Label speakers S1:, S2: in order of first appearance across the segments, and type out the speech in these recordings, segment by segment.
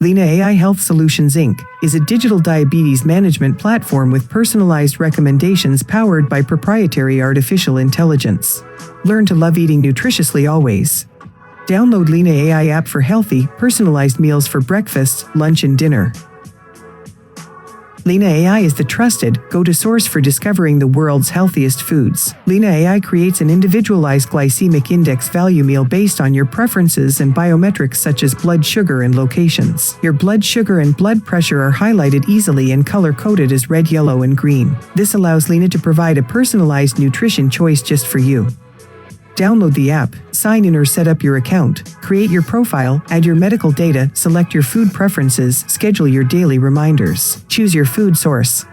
S1: Lena AI Health Solutions Inc. is a digital diabetes management platform with personalized recommendations powered by proprietary artificial intelligence. Learn to love eating nutritiously always. Download Lena AI app for healthy, personalized meals for breakfast, lunch, and dinner. Lena AI is the trusted, go-to source for discovering the world's healthiest foods. Lena AI creates an individualized glycemic index value meal based on your preferences and biometrics such as blood sugar and locations. Your blood sugar and blood pressure are highlighted easily and color-coded as red, yellow, and green. This allows Lena to provide a personalized nutrition choice just for you. Download the app, sign in or set up your account, create your profile, add your medical data, select your food preferences, schedule your daily reminders. Choose your food source.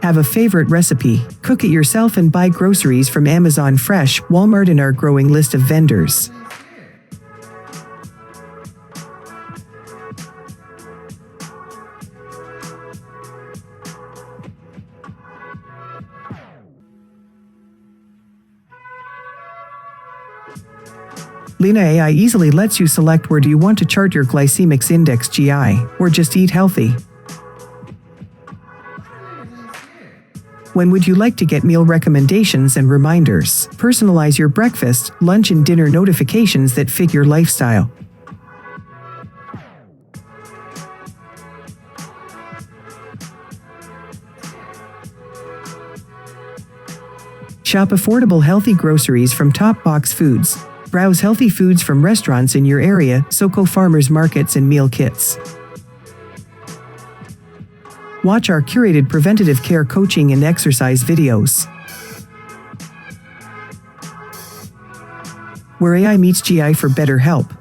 S1: Have a favorite recipe, cook it yourself and buy groceries from Amazon Fresh, Walmart and our growing list of vendors. Lena AI easily lets you select where do you want to chart your glycemic index (GI) or just eat healthy. When would you like to get meal recommendations and reminders? Personalize your breakfast, lunch, and dinner notifications that fit your lifestyle. Shop affordable healthy groceries from Top Box Foods. Browse healthy foods from restaurants in your area, Soko farmers markets and meal kits. Watch our curated preventative care coaching and exercise videos. Where AI meets GI for better health.